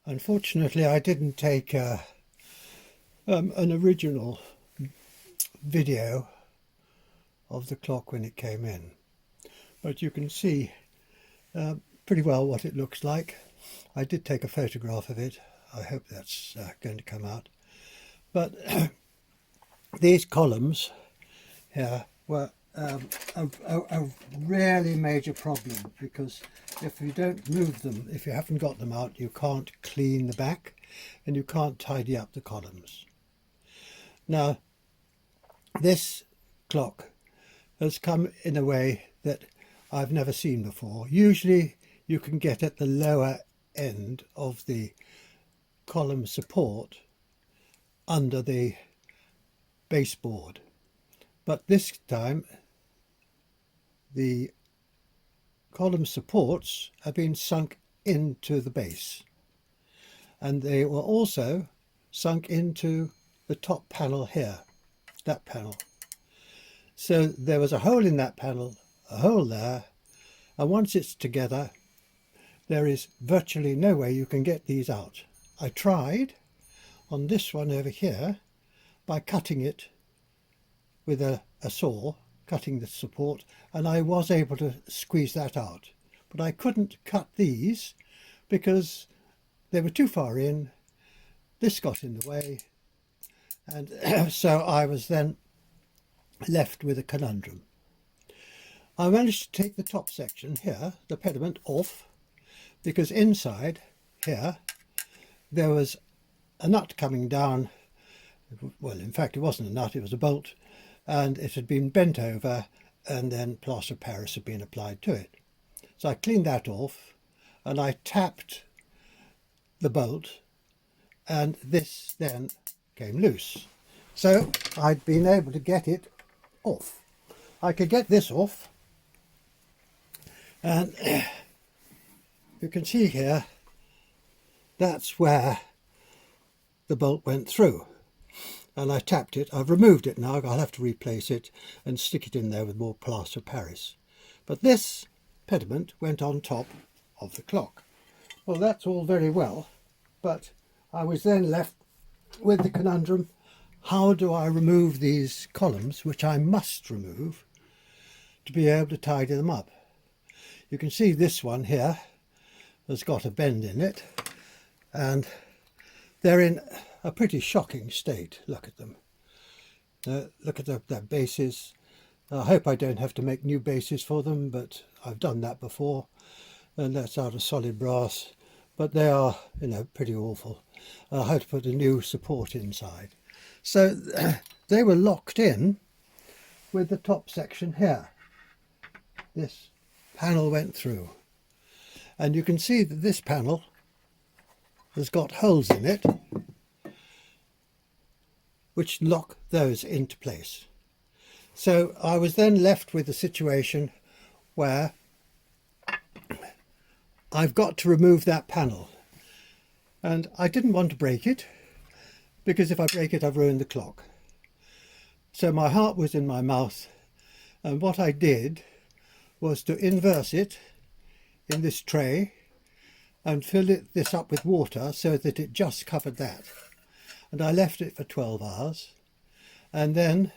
Unfortunately, I didn't take an original video of the clock when it came in, but you can see pretty well what it looks like. I did take a photograph of it. I hope that's going to come out. But these columns here were a really major problem, because if you don't move them, if you haven't got them out, you can't clean the back and you can't tidy up the columns. Now, this clock has come in a way that I've never seen before. Usually you can get at the lower end of the column support under the baseboard, but this time the column supports have been sunk into the base, and they were also sunk into the top panel here, that panel. So there was a hole in that panel, a hole there, and once it's together there is virtually no way you can get these out. I tried on this one over here by cutting it with a saw, cutting the support, and I was able to squeeze that out. But I couldn't cut these because they were too far in. This got in the way, and so I was then left with a conundrum. I managed to take the top section here, the pediment, off, because inside here there was a nut coming down. Well, in fact it wasn't a nut, it was a bolt, and it had been bent over and then plaster of Paris had been applied to it. So I cleaned that off and I tapped the bolt, and this then came loose. So I'd been able to get it off. I could get this off, and you can see here that's where the bolt went through, and I tapped it. I've removed it now. I'll have to replace it and stick it in there with more plaster of Paris. But this pediment went on top of the clock. Well, that's all very well, but I was then left with the conundrum: how do I remove these columns, which I must remove, to be able to tidy them up? You can see this one here has got a bend in it, and they're in a pretty shocking state. Look at them. Look at their bases. I hope I don't have to make new bases for them, but I've done that before, and that's out of solid brass. But they are, pretty awful. I had to put a new support inside. So they were locked in with the top section here. This panel went through, and you can see that this panel has got holes in it which lock those into place. So I was then left with a situation where I've got to remove that panel, and I didn't want to break it, because if I break it I've ruined the clock. So my heart was in my mouth, and what I did was to inverse it in this tray and fill this up with water so that it just covered that. And I left it for 12 hours, and then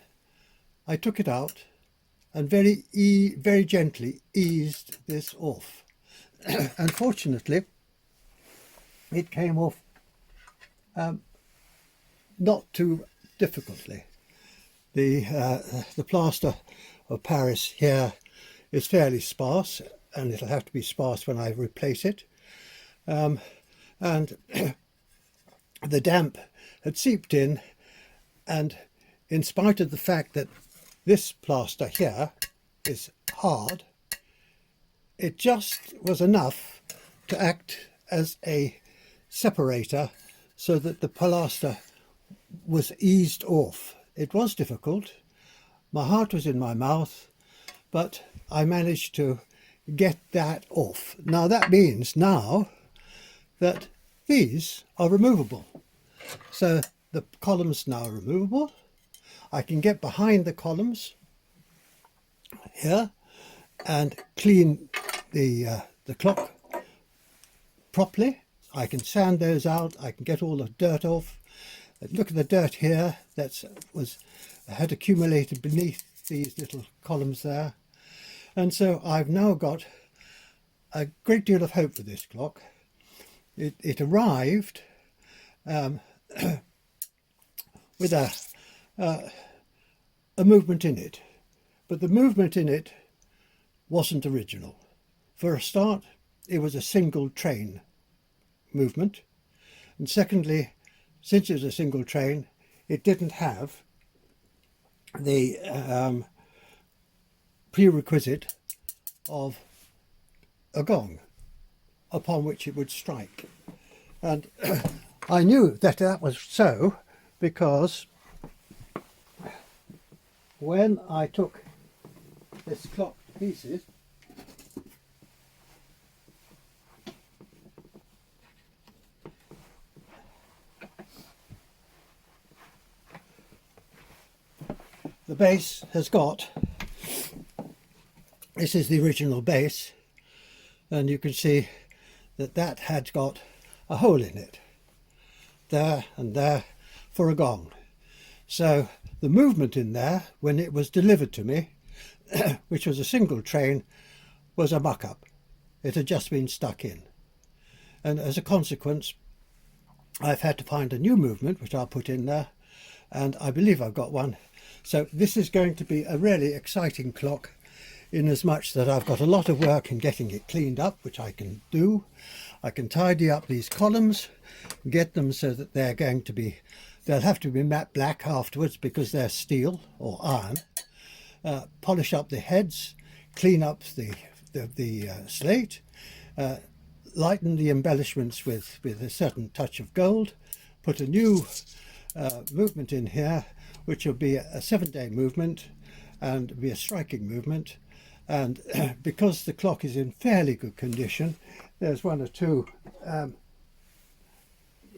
I took it out and very gently eased this off. Unfortunately, it came off not too difficultly. The plaster of Paris here is fairly sparse, and it'll have to be sparse when I replace it. And the damp had seeped in, and in spite of the fact that this plaster here is hard, it just was enough to act as a separator so that the plaster was eased off. It was difficult. My heart was in my mouth, but I managed to get that off. Now that means now that these are removable. So the columns now are removable. I can get behind the columns here and clean the clock properly I can sand those out, I can get all the dirt off. Look at the dirt here that had accumulated beneath these little columns there. And so I've now got a great deal of hope for this clock. It arrived with a movement in it, but the movement in it wasn't original. For a start, it was a single train movement, and secondly, since it was a single train, it didn't have the prerequisite of a gong upon which it would strike. And I knew that that was so because when I took this clock to pieces, the base has got, this is the original base, and you can see that that had got a hole in it, there and there, for a gong. So the movement in there, when it was delivered to me, which was a single train, was a muck-up. It had just been stuck in. And as a consequence, I've had to find a new movement, which I'll put in there, and I believe I've got one. So this is going to be a really exciting clock, in as much that I've got a lot of work in getting it cleaned up, which I can do. I can tidy up these columns, get them so that they're going to be, they'll have to be matte black afterwards because they're steel or iron. Polish up the heads, clean up the slate, lighten the embellishments with a certain touch of gold, put a new movement in here, which will be a 7-day movement and be a striking movement. And because the clock is in fairly good condition, there's one or two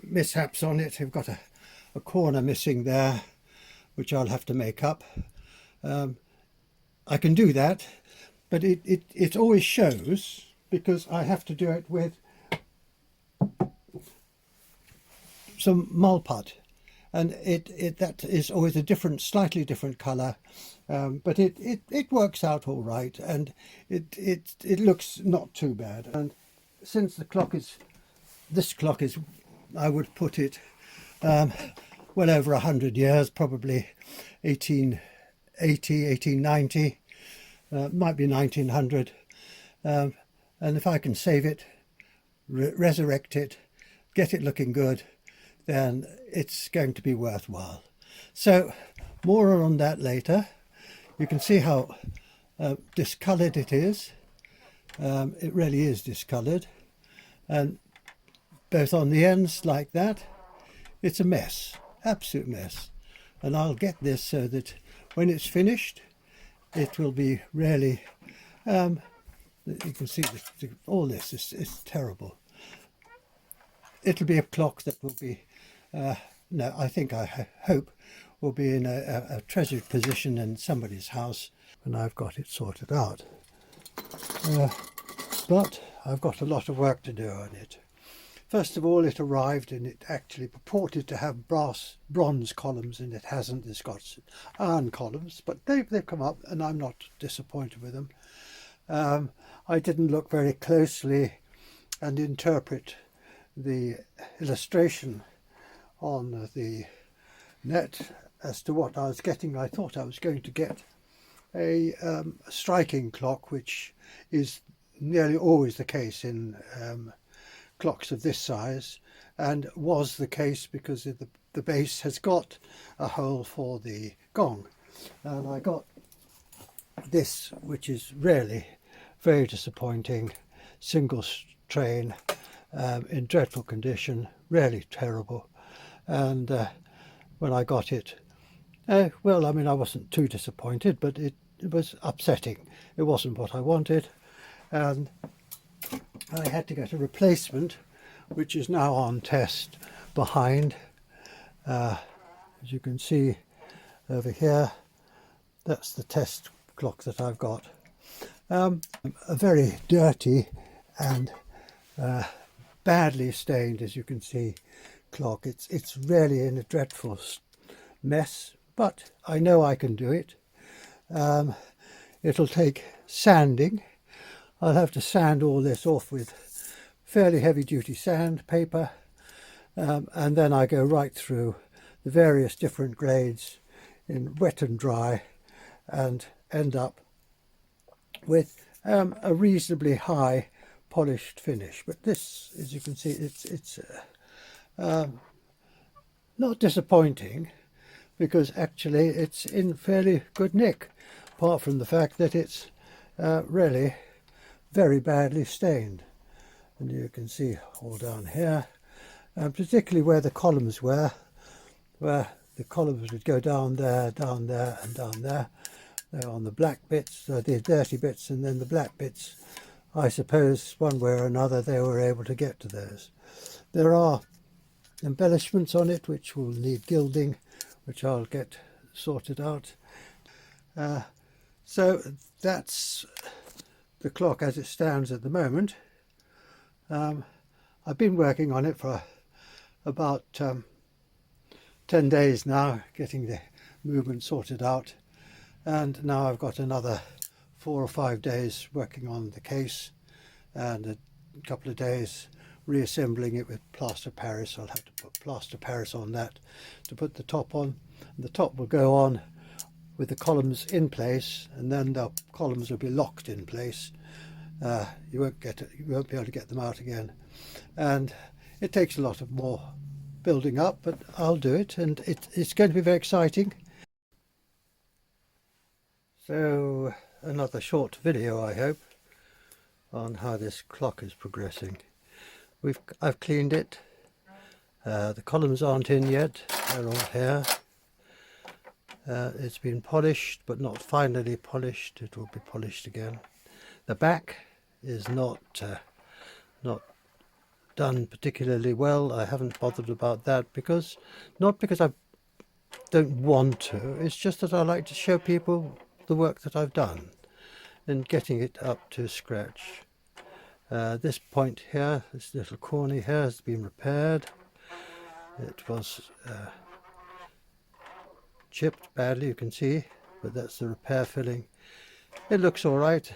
mishaps on it. I've got a corner missing there, which I'll have to make up. I can do that, but it always shows because I have to do it with some mulput, and that is always a slightly different colour, but it works out all right, and it looks not too bad. And since this clock is, I would put it well over 100 years, probably 1880, 1890, might be 1900, and if I can save it, resurrect it, get it looking good, then it's going to be worthwhile. So more on that later. You can see how discoloured it is. It really is discoloured, and both on the ends like that, it's a mess, absolute mess. And I'll get this so that when it's finished, it will be really, you can see all this is terrible. It'll be a clock that will be, no, I hope will be in a treasured position in somebody's house when I've got it sorted out. But I've got a lot of work to do on it. First of all, it arrived and it actually purported to have bronze columns, and it hasn't. It's got iron columns, but they've come up, and I'm not disappointed with them. I didn't look very closely and interpret the illustration on the net as to what I was getting. I thought I was going to get a striking clock, which is nearly always the case in clocks of this size, and was the case because the base has got a hole for the gong. And I got this, which is really very disappointing, single train, in dreadful condition, really terrible. And when I got it, well, I mean, I wasn't too disappointed, but it was upsetting. It wasn't what I wanted, and I had to get a replacement, which is now on test behind. As you can see over here, that's the test clock that I've got. A very dirty and badly stained, as you can see, clock. It's really in a dreadful mess, but I know I can do it. It'll take sanding. I'll have to sand all this off with fairly heavy duty sandpaper, and then I go right through the various different grades in wet and dry and end up with a reasonably high polished finish. But this, as you can see, it's not disappointing, because actually it's in fairly good nick, apart from the fact that it's really very badly stained. And you can see all down here, particularly where the columns were, where the columns would go down there, and down there. They're on the black bits, the dirty bits, and then the black bits. I suppose one way or another they were able to get to those. There are embellishments on it which will need gilding, which I'll get sorted out. So that's the clock as it stands at the moment. I've been working on it for about 10 days now, getting the movement sorted out, and now I've got another 4 or 5 days working on the case, and a couple of days reassembling it with plaster Paris. I'll have to put plaster Paris on that to put the top on, and the top will go on with the columns in place, and then the columns will be locked in place. You won't be able to get them out again, and it takes a lot of more building up, but I'll do it, and it's going to be very exciting. So another short video, I hope, on how this clock is progressing. I've cleaned it. The columns aren't in yet, they're all here. It's been polished, but not finally polished. It will be polished again. The back is not done particularly well. I haven't bothered about that, not because I don't want to, it's just that I like to show people the work that I've done and getting it up to scratch. This point here, this little corner here, has been repaired. It was chipped badly, you can see, but that's the repair filling. It looks all right.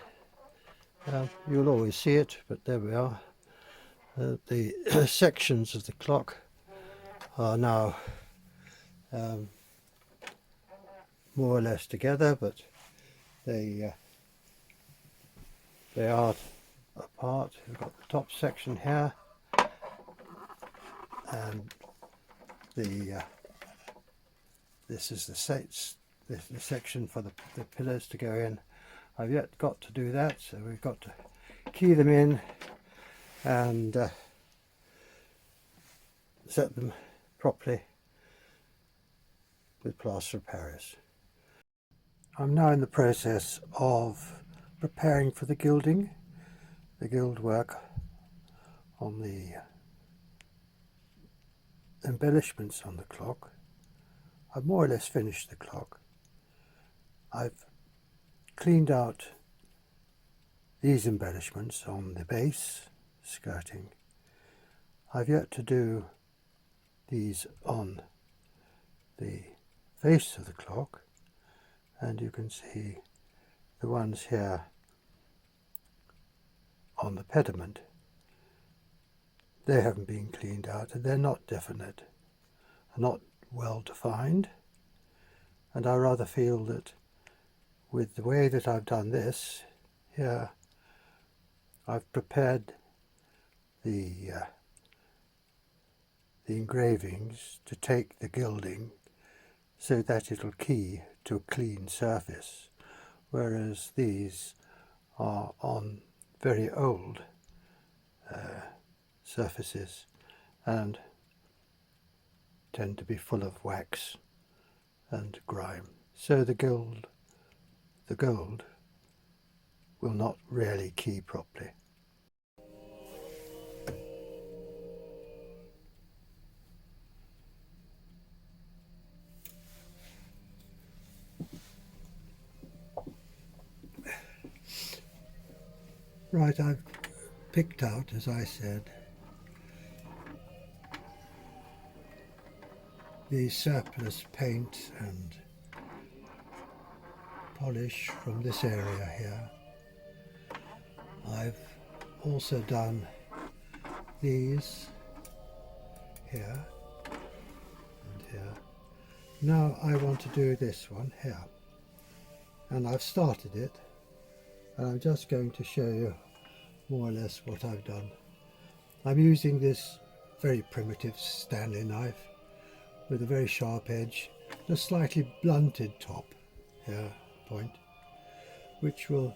You'll always see it, but there we are. The sections of the clock are now more or less together, but they are apart. We've got the top section here, and this is the section for the pillars to go in. I've yet got to do that, so we've got to key them in and set them properly with plaster of Paris. I'm now in the process of preparing for the gilding, the gild work on the embellishments on the clock. I've more or less finished the clock. I've cleaned out these embellishments on the base skirting. I've yet to do these on the face of the clock, and you can see the ones here on the pediment. They haven't been cleaned out, and they're not definite, not well defined, and I rather feel that with the way that I've done this here, I've prepared the engravings to take the gilding so that it'll key to a clean surface, whereas these are on very old surfaces and tend to be full of wax and grime. So the gold will not really key properly. Right, I've picked out, as I said, the surplus paint and polish from this area here. I've also done these here and here. Now I want to do this one here, and I've started it, and I'm just going to show you more or less what I've done. I'm using this very primitive Stanley knife with a very sharp edge, a slightly blunted top here, point, which will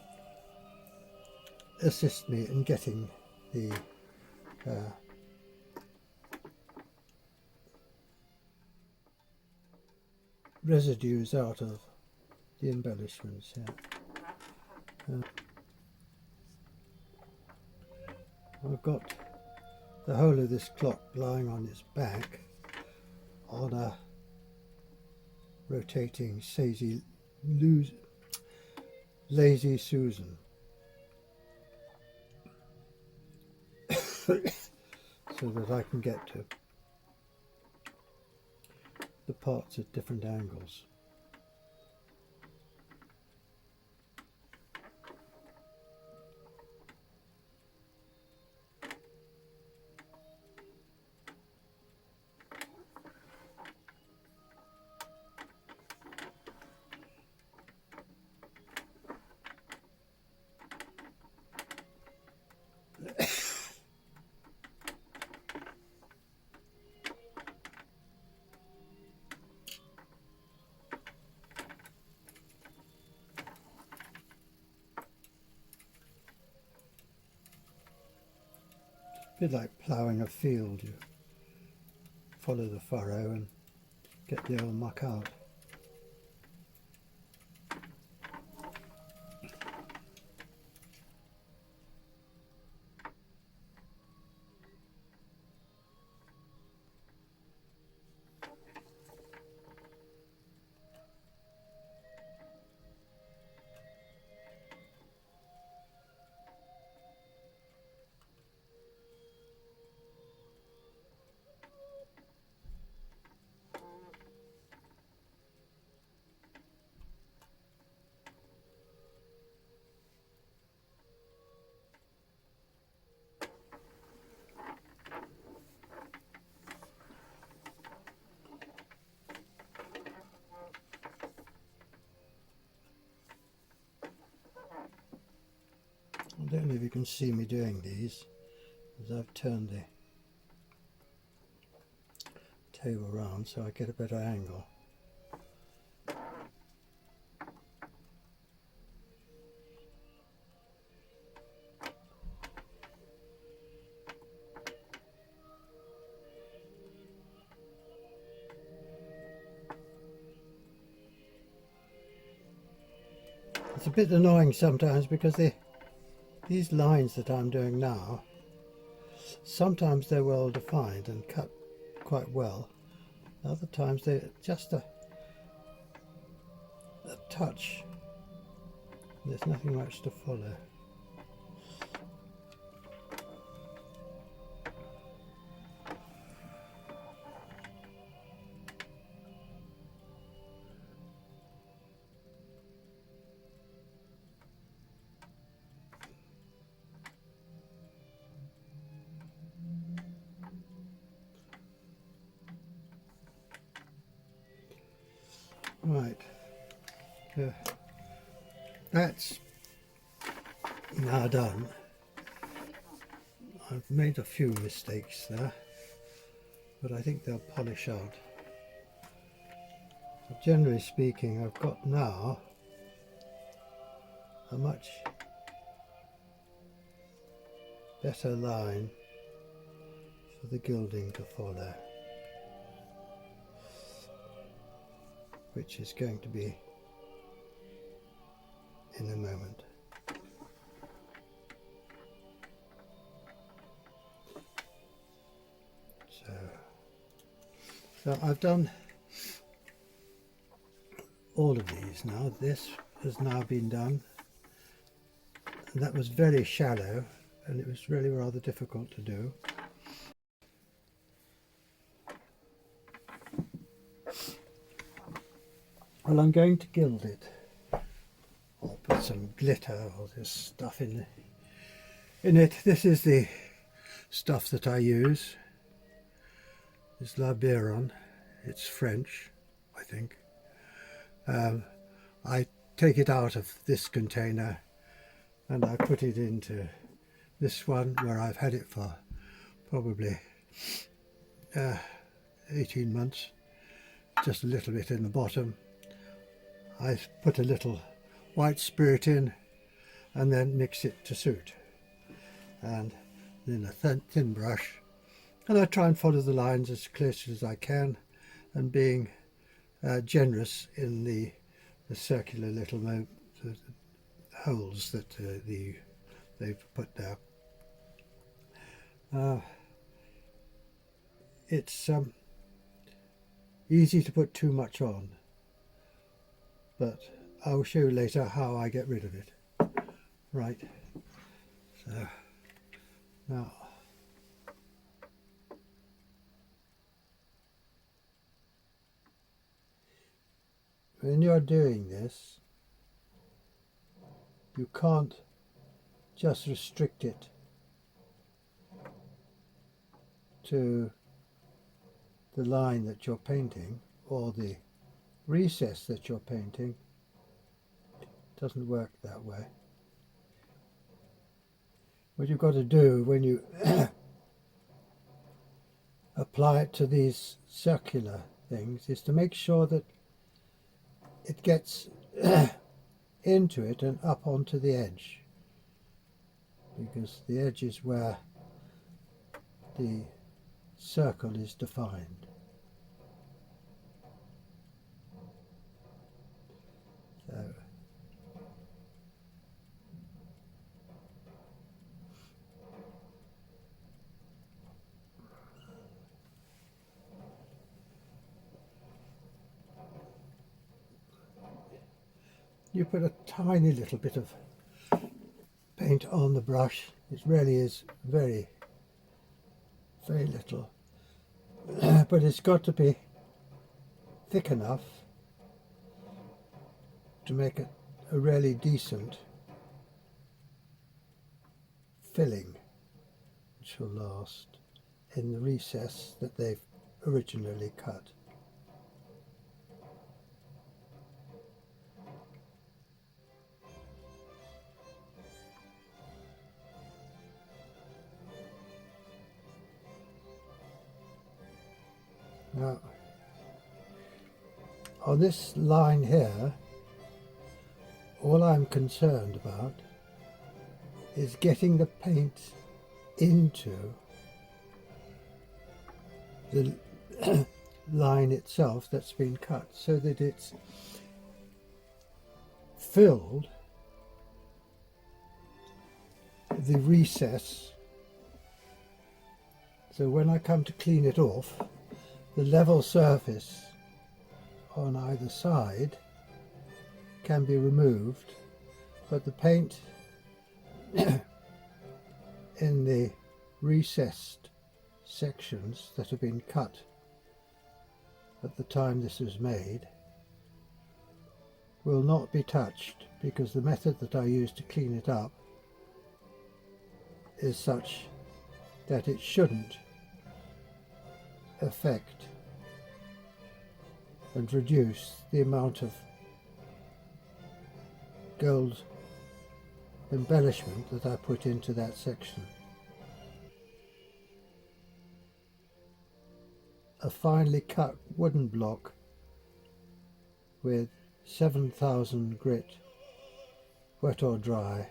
assist me in getting the residues out of the embellishments here. I've got the whole of this clock lying on its back on a rotating lazy Susan. So that I can get to the parts at different angles. A bit like ploughing a field, you follow the furrow and get the old muck out. I don't know if you can see me doing these, as I've turned the table around so I get a better angle. It's a bit annoying sometimes because these lines that I'm doing now, sometimes they're well defined and cut quite well. Other times they're just a touch. There's nothing much to follow. Right, that's now done. I've made a few mistakes there, but I think they'll polish out. But generally speaking, I've got now a much better line for the gilding to follow, which is going to be in a moment. So I've done all of these now. This has now been done, and that was very shallow and it was really rather difficult to do. Well, I'm going to gild it. I'll put some glitter or this stuff in it. This is the stuff that I use. It's La Biron. It's French, I think. I take it out of this container and I put it into this one where I've had it for probably 18 months. Just a little bit in the bottom. I put a little white spirit in and then mix it to suit. And then a thin brush. And I try and follow the lines as closely as I can, and being generous in the circular little holes that they've put there. It's easy to put too much on, but I'll show you later how I get rid of it. Right, so now when you're doing this, you can't just restrict it to the line that you're painting or the recess that you're painting. It doesn't work that way. What you've got to do when you apply it to these circular things is to make sure that it gets into it and up onto the edge, because the edge is where the circle is defined. So you put a tiny little bit of paint on the brush. It really is very, very little, but it's got to be thick enough to make it a really decent filling which will last in the recess that they've originally cut. Now, on this line here, all I'm concerned about is getting the paint into the line itself that's been cut, so that it's filled the recess, so when I come to clean it off, the level surface on either side can be removed, but the paint in the recessed sections that have been cut at the time this was made will not be touched, because the method that I use to clean it up is such that it shouldn't affect and reduce the amount of gold embellishment that I put into that section. A finely cut wooden block with 7000 grit, wet or dry,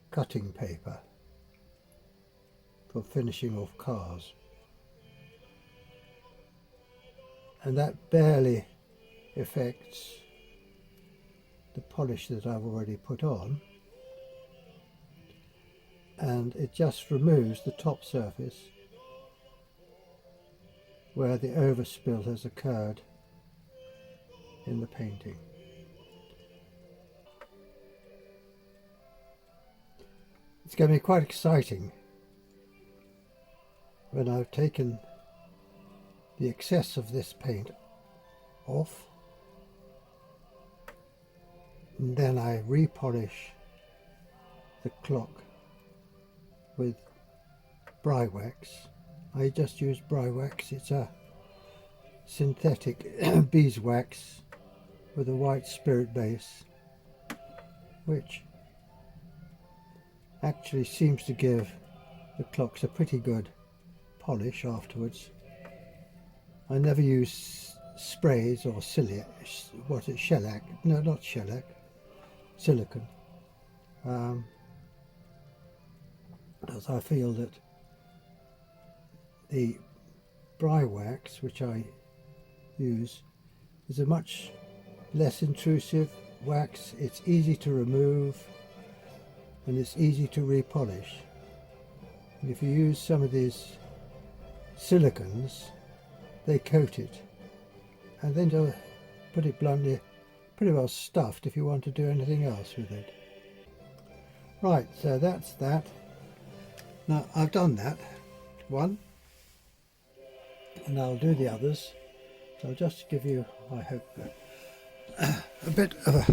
cutting paper for finishing off cars, and that barely affects the polish that I've already put on, and it just removes the top surface where the overspill has occurred in the painting. It's going to be quite exciting when I've taken the excess of this paint off, and then I repolish the clock with Brywax. I just use Brywax. It's a synthetic beeswax with a white spirit base, which actually seems to give the clocks a pretty good polish afterwards. I never use sprays or shellac, no, not shellac, silicone, as I feel that the Brywax, which I use, is a much less intrusive wax. It's easy to remove and it's easy to repolish. And if you use some of these silicones, they coat it, and then, to put it bluntly, pretty well stuffed if you want to do anything else with it. Right, so that's that. Now I've done that one, and I'll do the others. So I'll just give you, I hope, a bit of a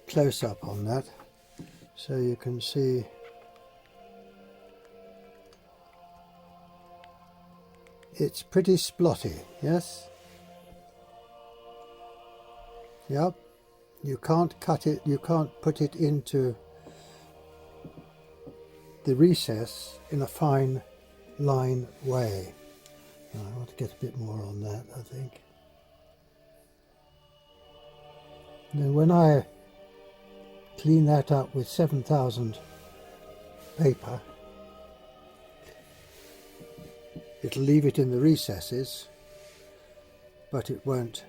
close-up on that, so you can see it's pretty splotty, yes? Yep, you can't cut it, you can't put it into the recess in a fine line way. Now, I want to get a bit more on that, I think. Then when I clean that up with 7000 paper, it'll leave it in the recesses, but it won't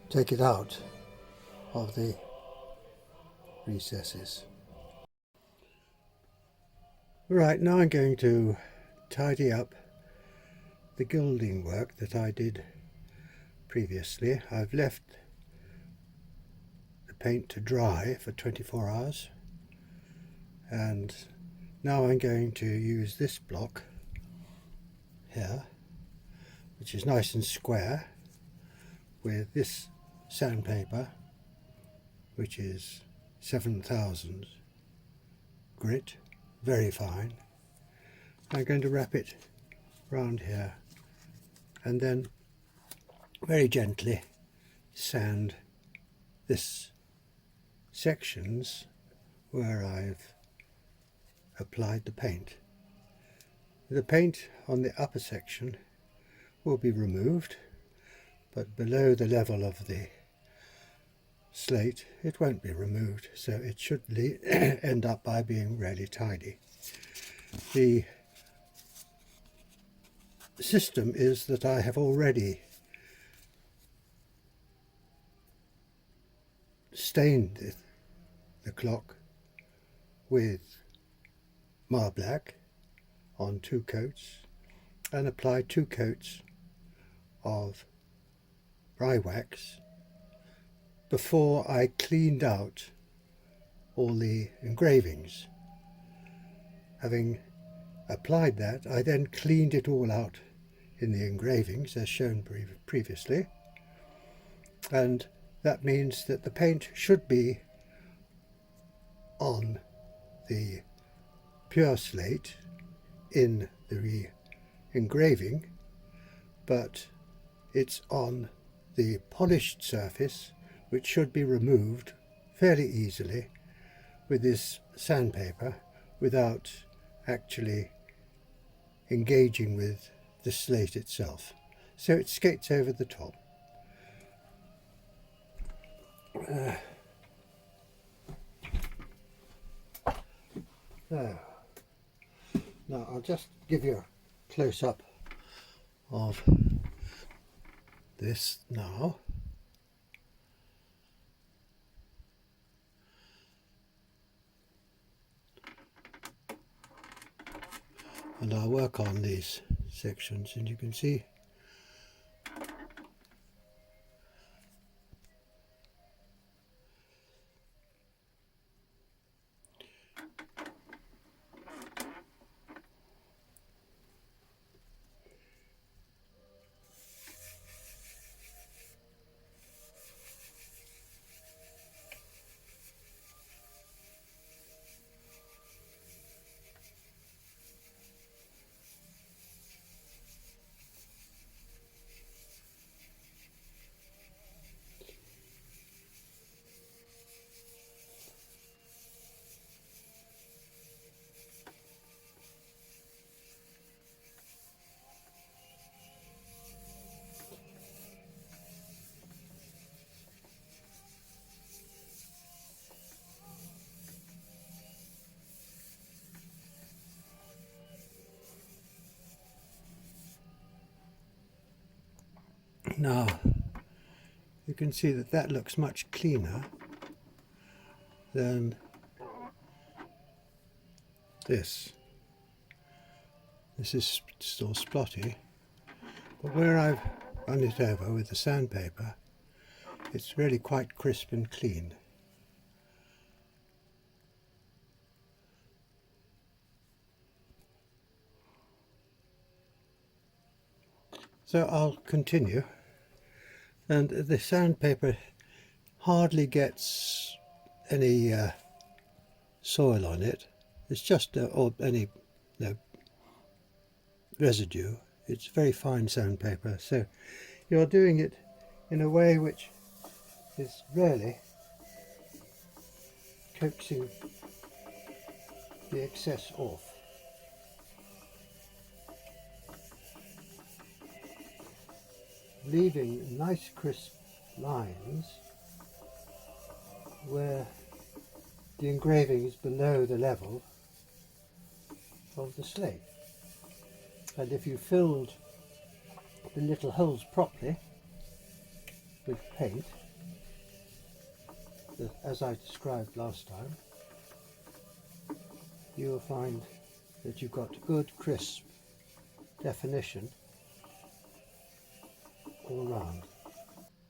take it out of the recesses. Right, now I'm going to tidy up the gilding work that I did previously. I've left the paint to dry for 24 hours, and now I'm going to use this block here, which is nice and square, with this sandpaper, which is 7000 grit, very fine. I'm going to wrap it round here and then very gently sand this sections where I've applied the paint. The paint on the upper section will be removed, but below the level of the slate it won't be removed, so it should end up by being really tidy. The system is that I have already stained the clock with mare black on 2 coats and applied 2 coats of Brywax before I cleaned out all the engravings. Having applied that, I then cleaned it all out in the engravings as shown previously, and that means that the paint should be on the pure slate in the engraving, but it's on the polished surface, which should be removed fairly easily with this sandpaper without actually engaging with the slate itself. So it skates over the top. There. Now I'll just give you a close-up of this now. And I'll work on these sections, and you can see Now you can see that that looks much cleaner than this. This is still splotty, but where I've run it over with the sandpaper, it's really quite crisp and clean. So I'll continue, and the sandpaper hardly gets any soil on it. It's just or any residue. It's very fine sandpaper, so you're doing it in a way which is really coaxing the excess off. Leaving nice crisp lines where the engraving is below the level of the slate. And if you filled the little holes properly with paint, as I described last time, you will find that you've got good crisp definition all round.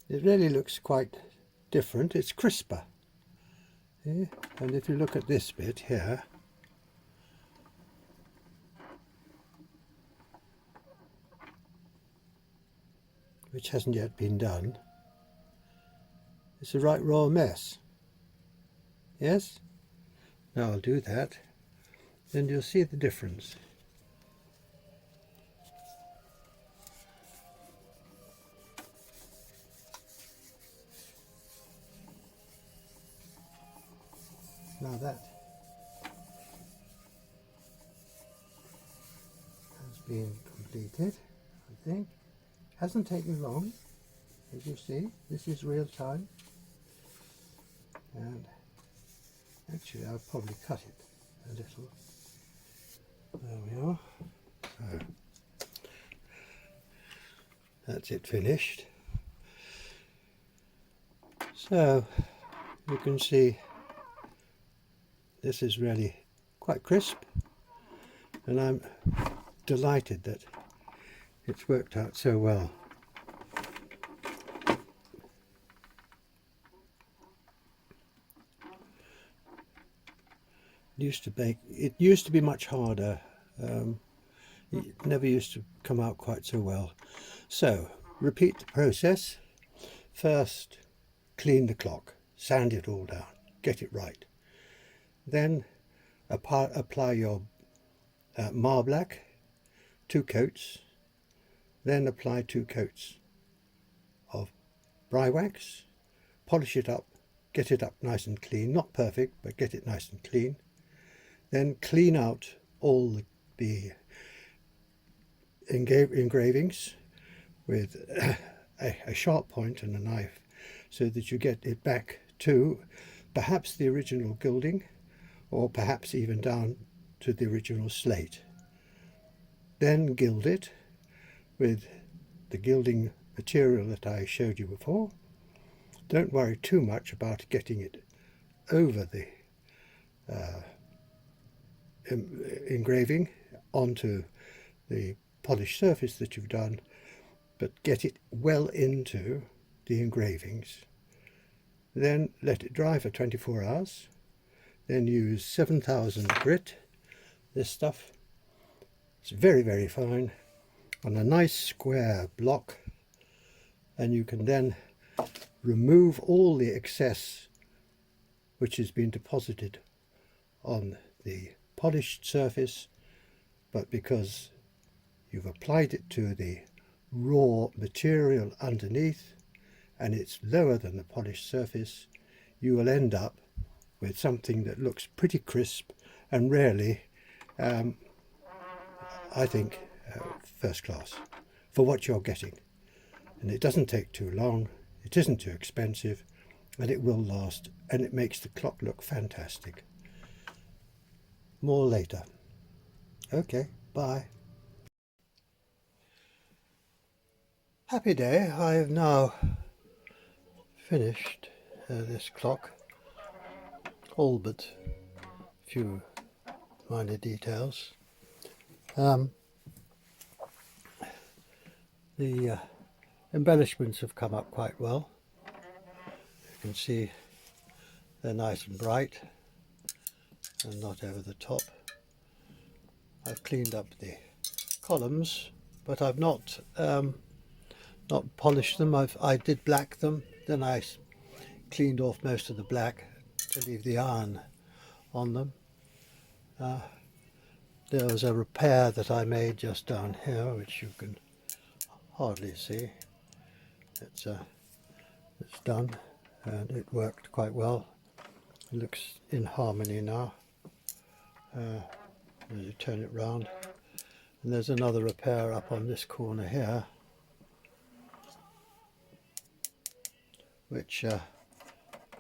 It really looks quite different. It's crisper. Yeah? And if you look at this bit here, which hasn't yet been done, it's a right raw mess. Yes? Now I'll do that, and you'll see the difference. Now that has been completed, I think. Hasn't taken long, as you see. This is real time. And actually I'll probably cut it a little. There we are. So that's it finished. So you can see this is really quite crisp, and I'm delighted that it's worked out so well. It used to be much harder. It never used to come out quite so well. So repeat the process. First, clean the clock, sand it all down, get it right. Then apply your mare black, 2 coats. Then apply 2 coats of bry wax, polish it up, get it up nice and clean, not perfect, but get it nice and clean. Then clean out all the engravings with a sharp point and a knife, so that you get it back to perhaps the original gilding, or perhaps even down to the original slate. Then gild it with the gilding material that I showed you before. Don't worry too much about getting it over the engraving onto the polished surface that you've done, but get it well into the engravings. Then let it dry for 24 hours. Then use 7000 grit, this stuff. It's very, very fine, on a nice square block, and you can then remove all the excess which has been deposited on the polished surface, but because you've applied it to the raw material underneath and it's lower than the polished surface, you will end up with something that looks pretty crisp and really, I think, first class for what you're getting. And it doesn't take too long, it isn't too expensive, and it will last, and it makes the clock look fantastic. More later. Okay, bye. Happy day. I have now finished this clock, all but a few minor details. The embellishments have come up quite well. You can see they're nice and bright and not over the top. I've cleaned up the columns, but I've not polished them. I did black them, then I cleaned off most of the black to leave the iron on them. There was a repair that I made just down here, which you can hardly see. It's done, and it worked quite well. It looks in harmony now. You turn it round, and there's another repair up on this corner here, which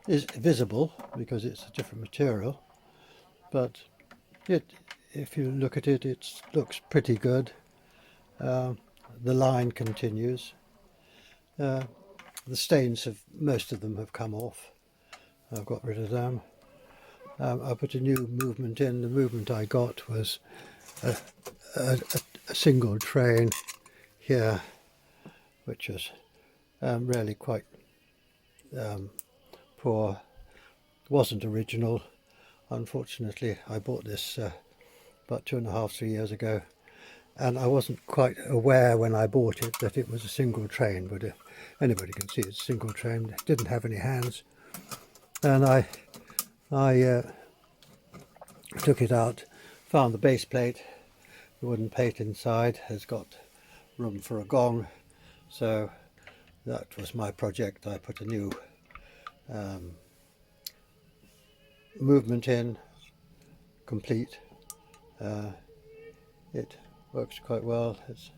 is visible because it's a different material, but if you look at it, it looks pretty good. The line continues. The stains most of them have come off. I've got rid of them. I put a new movement in. The movement I got was a single train here, which was really quite poor. It wasn't original. Unfortunately, I bought this about 2.5–3 years ago, and I wasn't quite aware when I bought it that it was a single train, but anybody can see it's a single train. It didn't have any hands, and I took it out, found the base plate. The wooden plate inside has got room for a gong, so that was my project. I put a new movement in, complete. It works quite well. It's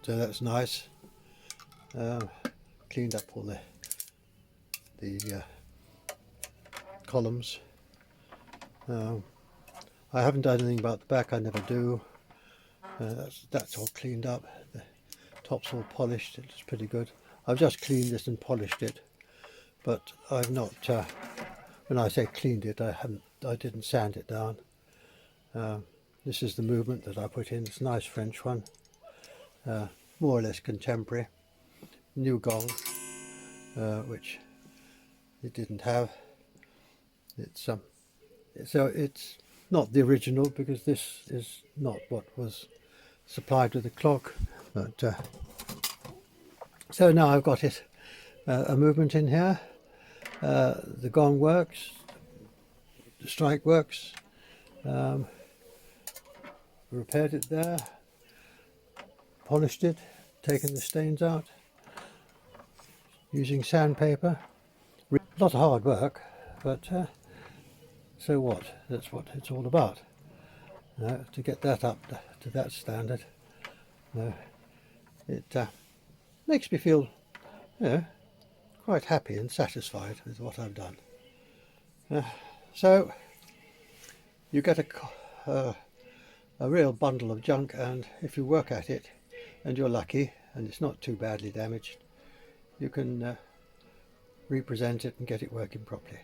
so that's nice. Cleaned up all the columns. I haven't done anything about the back. I never do. That's all cleaned up. The top's all polished. It's pretty good. I've just cleaned this and polished it, but I've not. When I say cleaned it, I didn't sand it down. This is the movement that I put in. It's a nice French one, more or less contemporary. New gong, which it didn't have. So it's not the original because this is not what was supplied with the clock. But so now I've got it, a movement in here. The gong works, the strike works. Repaired it there, polished it, taken the stains out using sandpaper. A lot of hard work, but so what? That's what it's all about. To get that up to that standard, it makes me feel, quite happy and satisfied with what I've done. So you get a real bundle of junk, and if you work at it and you're lucky and it's not too badly damaged, you can represent it and get it working properly.